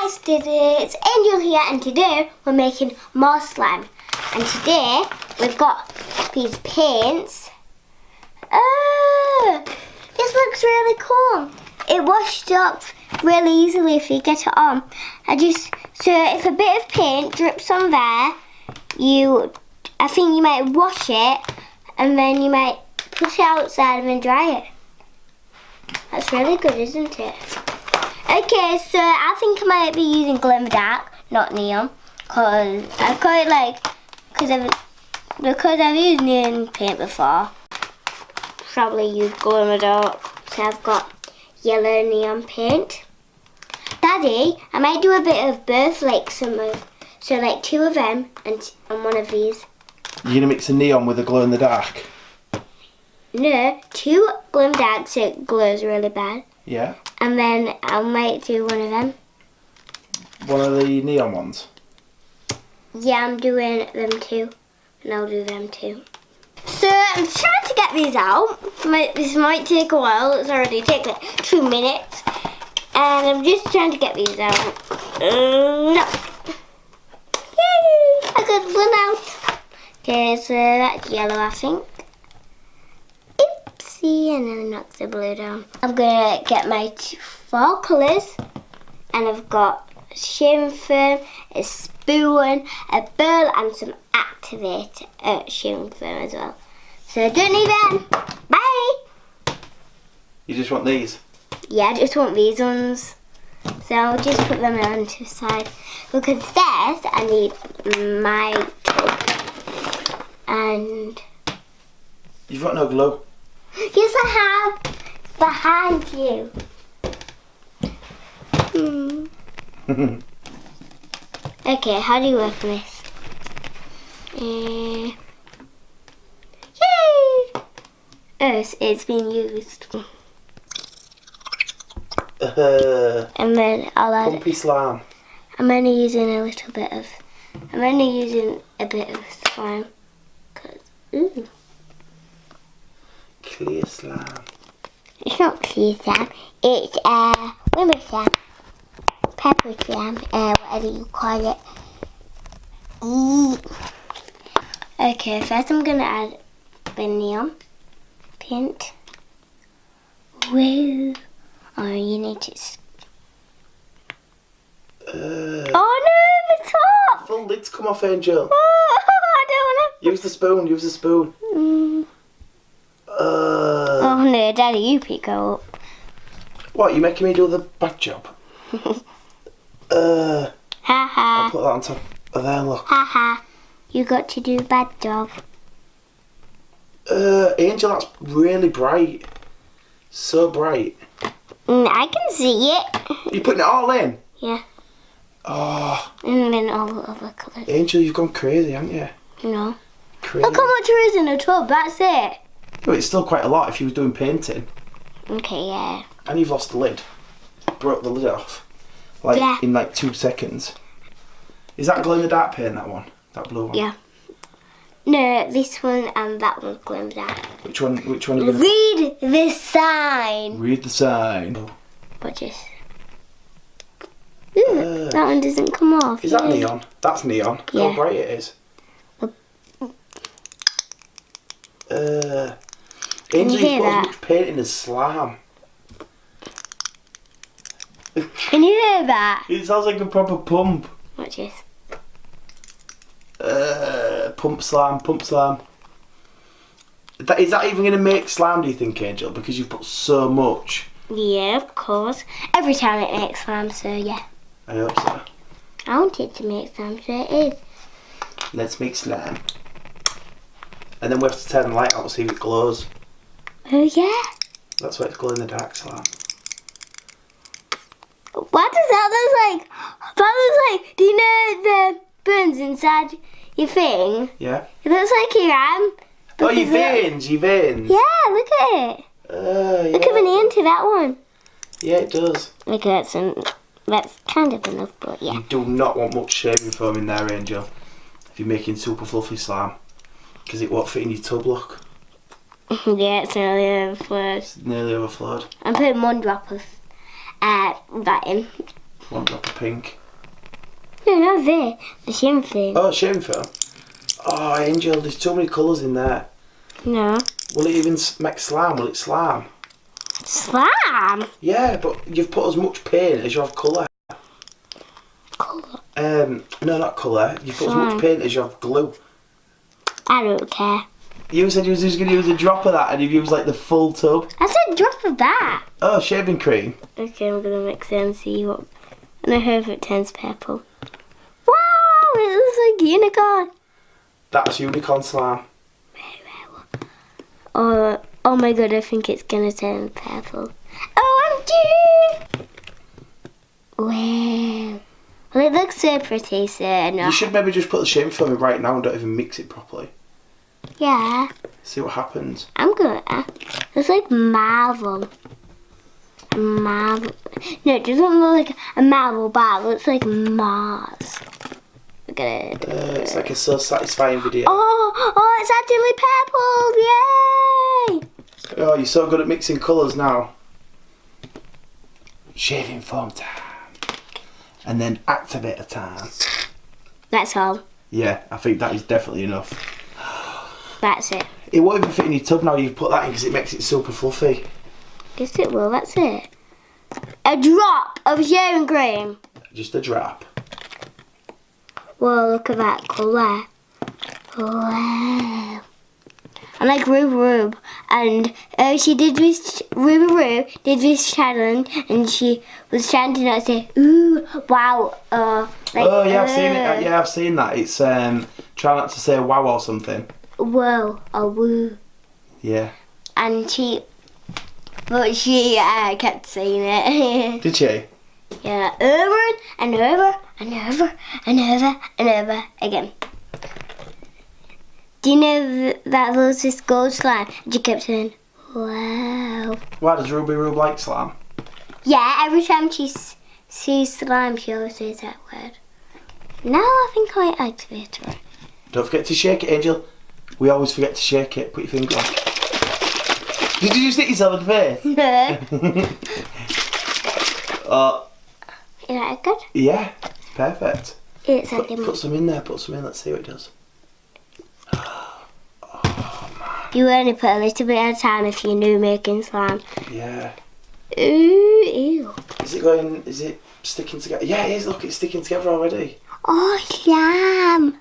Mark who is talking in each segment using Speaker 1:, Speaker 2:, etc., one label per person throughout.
Speaker 1: guys, it's Angel here, and today we're making more slime. And today we've got these paints. Oh, this looks really cool. It washed up really easily if you get it on. So if a bit of paint drips on there, I think you might wash it and then you might put it outside and then dry it. That's really good, isn't it? Okay, so I think I might be using glow in the dark, not neon, because I've used neon paint before. Probably use glow in the dark. So I've got yellow neon paint. Daddy, I might do a bit of both, like like 2 of them and one of these.
Speaker 2: You're gonna mix a neon with a glow in the dark?
Speaker 1: No, 2 glow in the dark so it glows really bad.
Speaker 2: Yeah.
Speaker 1: And then I might do one of them.
Speaker 2: One of the neon ones?
Speaker 1: Yeah, I'm doing them too. And I'll do them too. So I'm trying to get these out. This might take a while. It's already taken like 2 minutes. And I'm just trying to get these out. No. Yay! I got one out. Okay, so that's yellow, I think. Oopsie, and then knock the blue down. I'm gonna get my 4 colours. And I've got shaving foam, a spoon, a bowl, and some activate shaving foam as well. So I don't need them. Bye!
Speaker 2: You just want these?
Speaker 1: Yeah, I just want these ones. So I'll just put them on to the side. Because first I need my tub. And
Speaker 2: You've got no glue.
Speaker 1: yes, I have. Behind you. Okay, how do you work on this? Yay! Oh, it's been used. And then I'll add.
Speaker 2: Pumpy slime.
Speaker 1: I'm only using a bit of slime. Ooh.
Speaker 2: Clear slime.
Speaker 1: It's not clear slime. It's lemon slime, pepper slime, whatever you call it. Okay, first I'm gonna add the neon paint. Whoa! Oh, you need to. Oh no, the top!
Speaker 2: Full lids come off, Angel.
Speaker 1: Oh, I don't wanna.
Speaker 2: Use the spoon. Use the spoon.
Speaker 1: Oh no, Daddy, you pick her up.
Speaker 2: What? You making me do the bad job?
Speaker 1: Ha ha.
Speaker 2: I'll put that on top of there. Look.
Speaker 1: Ha ha. You got to do a bad job.
Speaker 2: Angel, that's really bright. So bright.
Speaker 1: I can see it.
Speaker 2: You putting it all in?
Speaker 1: Yeah.
Speaker 2: Oh.
Speaker 1: And then all the other colours.
Speaker 2: Angel, you've gone crazy, haven't you?
Speaker 1: No.
Speaker 2: Crazy.
Speaker 1: Look how much there is in the tub. That's it.
Speaker 2: No, it's still quite a lot if you was doing painting.
Speaker 1: Okay, yeah.
Speaker 2: And you've lost the lid. Broke the lid off. In like 2 seconds. Is that glow in the dark paint, that one? That blue one?
Speaker 1: Yeah. No, this one and that one's glow in the dark.
Speaker 2: Which one are you gonna...
Speaker 1: Read the sign.
Speaker 2: Read the sign.
Speaker 1: But just... Ooh, that one doesn't come off.
Speaker 2: Is that neon? That's neon. Look how bright it is. Angel, you've got as much paint in as slime.
Speaker 1: Can you hear that?
Speaker 2: It sounds like a proper pump.
Speaker 1: Watch this.
Speaker 2: Pump slime, pump slime. Is that even going to make slime, do you think, Angel? Because you've put so much.
Speaker 1: Yeah, of course. Every time it makes slime, so yeah.
Speaker 2: I hope so.
Speaker 1: I want it to make slime, so it is.
Speaker 2: Let's make slime. And then we have to turn the light out to see if it glows.
Speaker 1: Oh yeah?
Speaker 2: That's why it's glow in the dark slime.
Speaker 1: What does that look like? That looks like, do you know the burns inside your thing?
Speaker 2: Yeah.
Speaker 1: It looks like your arm.
Speaker 2: Oh, your veins, your veins.
Speaker 1: Yeah, look at it.
Speaker 2: Yeah.
Speaker 1: Look at the name to that one.
Speaker 2: Yeah, it does.
Speaker 1: Okay, that's kind of enough, but yeah.
Speaker 2: You do not want much shaving foam in there, Angel, if you're making super fluffy slime. Because it won't fit in your tub, look.
Speaker 1: Yeah, it's nearly overflowed.
Speaker 2: It's nearly overflowed.
Speaker 1: I'm putting 1 drop of that in.
Speaker 2: One drop of pink.
Speaker 1: No, not this. The shim film.
Speaker 2: Oh, shame film. Oh, Angel, there's too many colours in there.
Speaker 1: No.
Speaker 2: Will it even make slime? Will it slime?
Speaker 1: Slime?
Speaker 2: Yeah, but you've put as much paint as you have colour.
Speaker 1: Colour?
Speaker 2: No, not colour. You've put as much paint as you have glue.
Speaker 1: I don't care.
Speaker 2: You said you was just going to use a drop of that and you've used like the full tub.
Speaker 1: I said drop of that.
Speaker 2: Oh, shaving cream.
Speaker 1: Okay, I'm going to mix it and see what... And I hope it turns purple. Wow, it looks like unicorn.
Speaker 2: That's unicorn slime.
Speaker 1: Oh my god, I think it's going to turn purple. OMG! Wow. Well, it looks so pretty, so no.
Speaker 2: You should maybe just put the shaving film in right now and don't even mix it properly.
Speaker 1: Yeah.
Speaker 2: See what happens.
Speaker 1: I'm gonna. It's like marble. Marble. No, it doesn't look like a marble bar. It looks like Mars. We're gonna.
Speaker 2: It's like a so satisfying video.
Speaker 1: Oh, it's actually purple! Yay!
Speaker 2: Oh, you're so good at mixing colours now. Shaving foam time. And then activator time.
Speaker 1: That's all.
Speaker 2: Yeah, I think that is definitely enough.
Speaker 1: That's it.
Speaker 2: It won't even fit in your tub now you've put that in because it makes it super fluffy.
Speaker 1: Yes, it will. That's it. A drop of shaving cream.
Speaker 2: Just a drop.
Speaker 1: Whoa, look at that colour. Wow. I like Rube. And she did this, Rube did this challenge and she was trying to not say, ooh, wow.
Speaker 2: Oh yeah, I've seen it. Yeah, I've seen that. It's try not to say wow or something.
Speaker 1: Whoa, or woo.
Speaker 2: Yeah.
Speaker 1: And she kept saying it.
Speaker 2: Did she?
Speaker 1: Yeah, over and over and over and over and over again. Do you know that there was this gold slime? And she kept saying, wow.
Speaker 2: Why does Ruby Rube like slime?
Speaker 1: Yeah, every time she sees slime, she always says that word. Now I think I activate her.
Speaker 2: Don't forget to shake it, Angel. We always forget to shake it. Put your finger on. Did you just hit yourself in the face?
Speaker 1: Is that good?
Speaker 2: Yeah, perfect.
Speaker 1: It's
Speaker 2: Put some in there. Put some in. Let's see what it does.
Speaker 1: You only put a little bit at a time if you knew making slime.
Speaker 2: Yeah.
Speaker 1: Ooh, ew.
Speaker 2: Is it sticking together? Yeah, it is. Look, it's sticking together already.
Speaker 1: Oh, yum.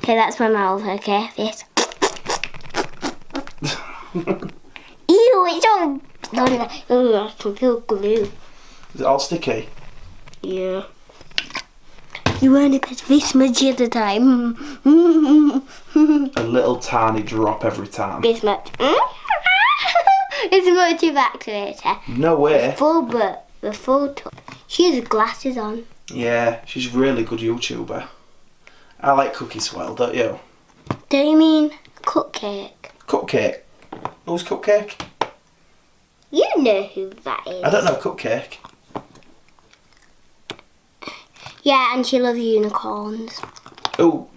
Speaker 1: Okay, that's my mouth, okay? This. Ew, it's all... Oh, I can feel glue.
Speaker 2: Is it all sticky?
Speaker 1: Yeah. You only put this much at a time.
Speaker 2: A little tiny drop every time.
Speaker 1: This much. It's a motive activator.
Speaker 2: No way.
Speaker 1: The full top. She has glasses on.
Speaker 2: Yeah, she's a really good YouTuber. I like Cookie Swell, don't you?
Speaker 1: Don't you mean cupcake?
Speaker 2: Cupcake. Who's Cupcake?
Speaker 1: You know who that is.
Speaker 2: I don't know Cupcake.
Speaker 1: Yeah, and she loves unicorns.
Speaker 2: Oh,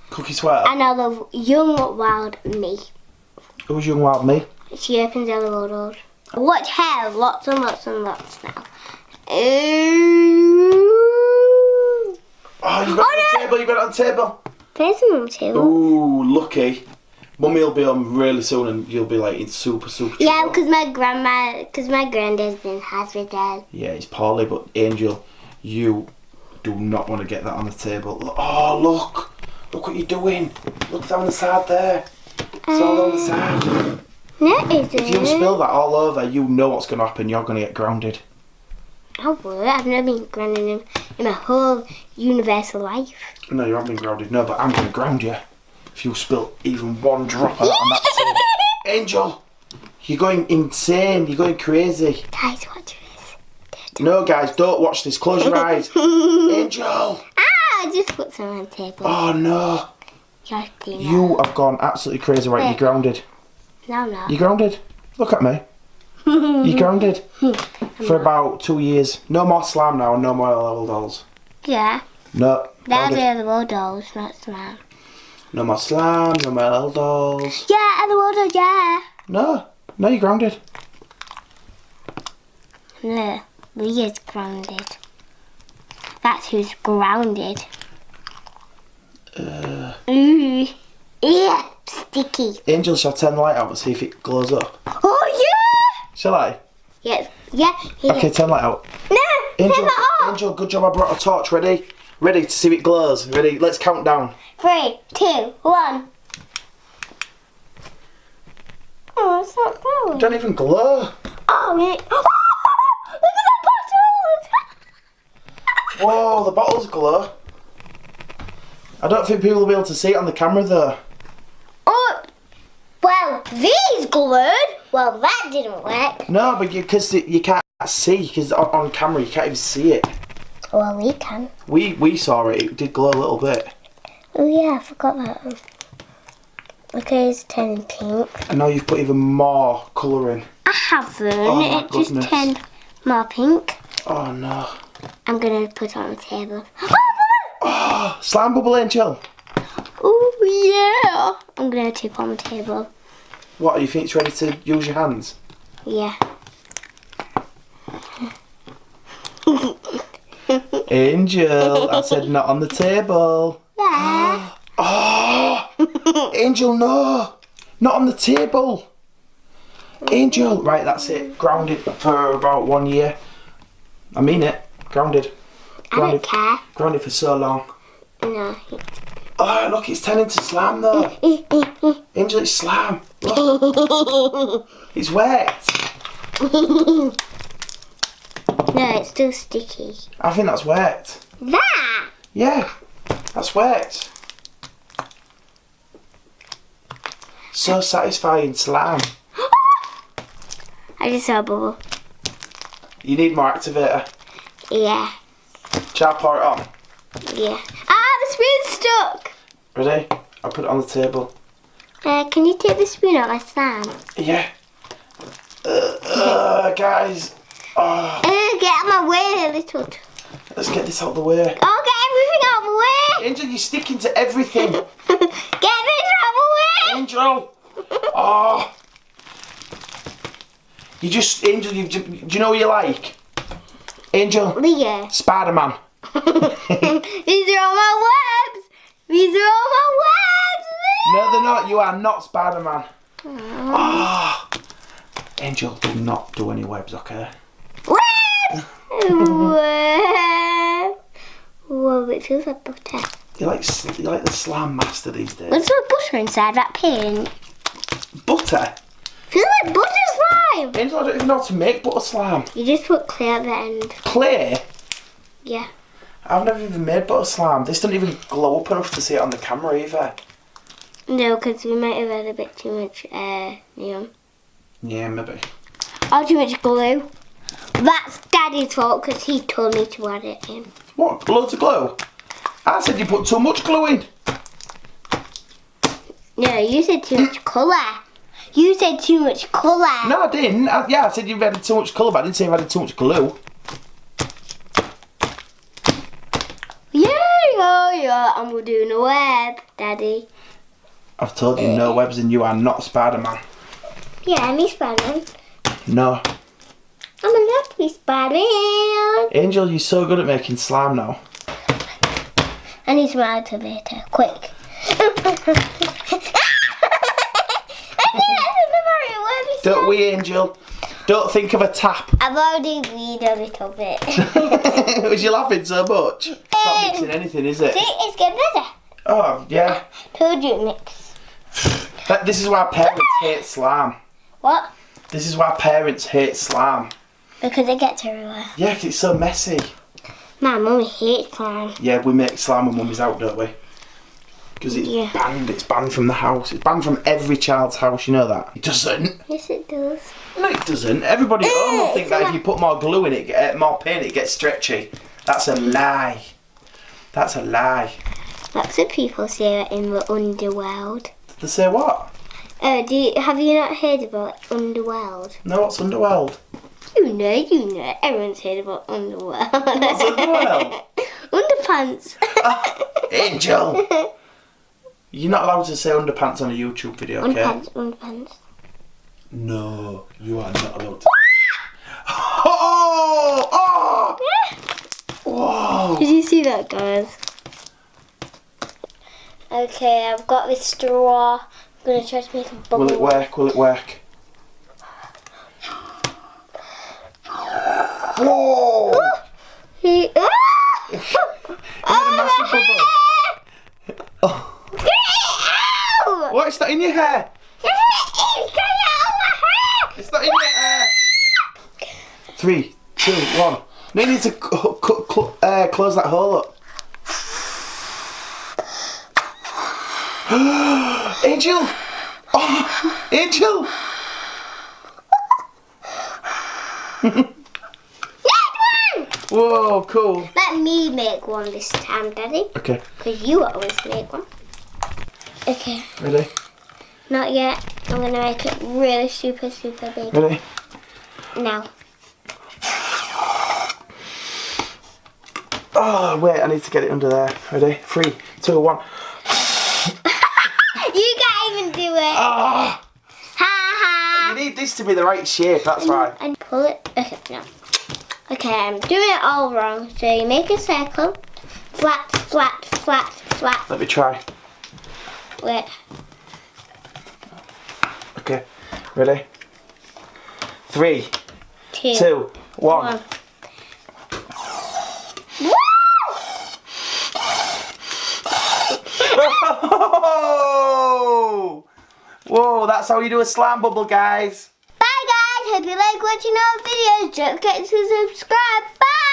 Speaker 2: Cookie Swell.
Speaker 1: And I love Young Wild Me.
Speaker 2: Who's Young Wild Me?
Speaker 1: She opens other doors. Watch hair, lots and lots and lots now.
Speaker 2: Oh, you've got it on the table, you've got it on the table.
Speaker 1: There's another table.
Speaker 2: Ooh, lucky. Mummy will be on really soon and you'll be like in super
Speaker 1: Yeah,
Speaker 2: trouble.
Speaker 1: because my granddad's in hospital.
Speaker 2: Yeah, it's poorly, but Angel, you do not want to get that on the table. Oh, look. Look what you're doing. Look down the side there. It's all on the side.
Speaker 1: No, it isn't.
Speaker 2: If you spill that all over, you know what's going to happen. You're going to get grounded.
Speaker 1: I would. I've never been grounded in my whole universal life.
Speaker 2: No, you haven't been grounded. No, but I'm going to ground you. If you spill even one drop of that on that table. Angel, you're going insane. You're going crazy.
Speaker 1: Guys, watch this.
Speaker 2: No, guys, don't watch this. Close your eyes. Angel.
Speaker 1: I just put some on the table.
Speaker 2: Oh, no. You have gone absolutely crazy, right? You're grounded.
Speaker 1: No, no.
Speaker 2: You're grounded. Look at me. You're grounded. For about 2 years. No more slime now and no more level dolls.
Speaker 1: Yeah.
Speaker 2: No.
Speaker 1: They're the little dolls, not slime.
Speaker 2: No more slime, no more level dolls.
Speaker 1: Yeah, and the water, yeah.
Speaker 2: No. No, you're grounded.
Speaker 1: No, Leah's grounded. That's who's grounded. Ooh. Yeah, sticky.
Speaker 2: Angel, shall I turn the light out and see if it glows up?
Speaker 1: Oh, yeah!
Speaker 2: Shall I?
Speaker 1: Yes. Yeah.
Speaker 2: Okay, turn the light out.
Speaker 1: No,
Speaker 2: Angel,
Speaker 1: turn it off.
Speaker 2: Angel, good job. I brought a torch. Ready? Ready to see if it glows. Ready? Let's count down.
Speaker 1: 3, 2, 1. Oh, it's not glowing.
Speaker 2: Don't even glow.
Speaker 1: Oh, yeah. Oh, look at the bottles.
Speaker 2: Whoa, the bottles glow. I don't think people will be able to see it on the camera though.
Speaker 1: Oh, well, these glowed. Well, that didn't work.
Speaker 2: No, but because you can't see, because on camera you can't even see it.
Speaker 1: Well, we can.
Speaker 2: We saw it. It did glow a little bit.
Speaker 1: Oh, yeah, I forgot that one. Okay, it's turning pink.
Speaker 2: And now you've put even more colour in.
Speaker 1: I haven't.
Speaker 2: Oh, my
Speaker 1: It just
Speaker 2: goodness.
Speaker 1: turned more pink.
Speaker 2: Oh no.
Speaker 1: I'm going to put it on the table.
Speaker 2: Oh, slime bubble, Angel.
Speaker 1: Oh, yeah. I'm going to tip on the table.
Speaker 2: What, you think it's ready to use your hands?
Speaker 1: Yeah.
Speaker 2: Angel, I said not on the table.
Speaker 1: Yeah.
Speaker 2: Oh, Angel, no. Not on the table. Angel, right, that's it. Grounded for about 1 year. I mean it. Grounded.
Speaker 1: I don't care.
Speaker 2: Grounded for so long.
Speaker 1: No.
Speaker 2: Oh, look, it's turning to slime though. Angel, it's slime. Look. It's wet.
Speaker 1: No, it's still sticky.
Speaker 2: I think that's wet.
Speaker 1: That?
Speaker 2: Yeah, that's wet. So satisfying, slime.
Speaker 1: I just saw a bubble.
Speaker 2: You need more activator.
Speaker 1: Yeah.
Speaker 2: Shall I pour it on?
Speaker 1: Yeah. Ah, the spoon's stuck.
Speaker 2: Ready? I'll put it on the table.
Speaker 1: Can you take the spoon out of my slime?
Speaker 2: Yeah. Guys. Oh,
Speaker 1: Get out of my way, little.
Speaker 2: let's get this out of the way.
Speaker 1: Oh, get everything out of the way.
Speaker 2: Angel, you're sticking to everything.
Speaker 1: Get this out of the way.
Speaker 2: Angel. Oh. You just, Angel, do you know what you like? Angel.
Speaker 1: Yeah.
Speaker 2: Spider-Man.
Speaker 1: These are all my webs. These are all my webs.
Speaker 2: No, they're not. You are not Spider-Man. Oh. Angel, do not do any webs, okay?
Speaker 1: Webs. Web. Whoa, it feels like butter.
Speaker 2: You like the slime master these days.
Speaker 1: What's the butter inside that pin?
Speaker 2: Butter?
Speaker 1: Feels like butter slime.
Speaker 2: Angel, I don't even know how to make butter slime.
Speaker 1: You just put clay at the end.
Speaker 2: Clay?
Speaker 1: Yeah.
Speaker 2: I've never even made butter slime. This doesn't even glow up enough to see it on the camera either.
Speaker 1: No, because we might have had a bit too much neon.
Speaker 2: Yeah, maybe.
Speaker 1: Oh, too much glue. That's Daddy's fault because he told me to add it in.
Speaker 2: What? Loads of glue? I said you put too much glue in.
Speaker 1: No, you said too much colour. You said too much colour.
Speaker 2: No, I didn't. I said you've added too much colour, but I didn't say you've added too much glue.
Speaker 1: Yeah, and we're doing a web, Daddy.
Speaker 2: I've told you no webs and you are not Spider-Man.
Speaker 1: Yeah, I'm Spider-Man.
Speaker 2: No.
Speaker 1: I'm allowed to be Spider-Man.
Speaker 2: Angel, you're so good at making slime now.
Speaker 1: I need some activator, quick.
Speaker 2: Don't we, Angel? Don't think of a tap.
Speaker 1: I've already read a little bit.
Speaker 2: Was you laughing so much? It's not mixing anything, is it?
Speaker 1: See, it's getting better.
Speaker 2: Oh, yeah.
Speaker 1: Told you it mix.
Speaker 2: This is why parents hate slime.
Speaker 1: What?
Speaker 2: This is why parents hate slime.
Speaker 1: Because it gets everywhere.
Speaker 2: Yeah, 'cause it's so messy.
Speaker 1: My mummy hates slime.
Speaker 2: Yeah, we make slime when mummy's out, don't we? Because it's
Speaker 1: Yeah.
Speaker 2: banned. It's banned from the house. It's banned from every child's house. You know that? It doesn't.
Speaker 1: Yes, it does.
Speaker 2: No, it doesn't. Everybody at home will think that if you put more glue in it, more paint, it gets stretchy. That's a lie. That's a lie.
Speaker 1: Lots of people say it in the underworld.
Speaker 2: They say what?
Speaker 1: Have you not heard about underworld?
Speaker 2: No, what's underworld?
Speaker 1: You know. Everyone's heard about underworld.
Speaker 2: What's underworld?
Speaker 1: Underpants.
Speaker 2: Angel! You're not allowed to say underpants on a YouTube video, okay?
Speaker 1: Underpants.
Speaker 2: No, you are not allowed to. Oh! Oh! Whoa.
Speaker 1: Did you see that, guys? Okay, I've got this straw. I'm going to try to make a bubble.
Speaker 2: Will it work? Will it work? Whoa!
Speaker 1: You
Speaker 2: made a massive bubble. Oh.
Speaker 1: Get it out!
Speaker 2: What? It's not in your hair.
Speaker 1: Get it out of my hair!
Speaker 2: It's not in your hair. 3, 2, 1. No, you need to close that hole up. Angel! Oh, Angel! Whoa, cool.
Speaker 1: Let me make one this time, Daddy.
Speaker 2: Okay.
Speaker 1: Because you always make one. Okay.
Speaker 2: Ready?
Speaker 1: Not yet. I'm going to make it really super big.
Speaker 2: Ready?
Speaker 1: Now.
Speaker 2: Oh, wait, I need to get it under there. Ready? 3, 2, 1.
Speaker 1: You can't even do it.
Speaker 2: Ah!
Speaker 1: Ha ha.
Speaker 2: You need this to be the right shape, that's right.
Speaker 1: And pull it. Okay, no. Okay, I'm doing it all wrong. So you make a circle. Flat, flat, flat, flat.
Speaker 2: Let me try.
Speaker 1: Wait.
Speaker 2: Okay. Ready? 3,
Speaker 1: 2,
Speaker 2: 2, 1.
Speaker 1: Woo!
Speaker 2: Whoa! Whoa, that's how you do a slime bubble, guys.
Speaker 1: Bye guys, hope you like watching our videos. Don't forget to subscribe. Bye!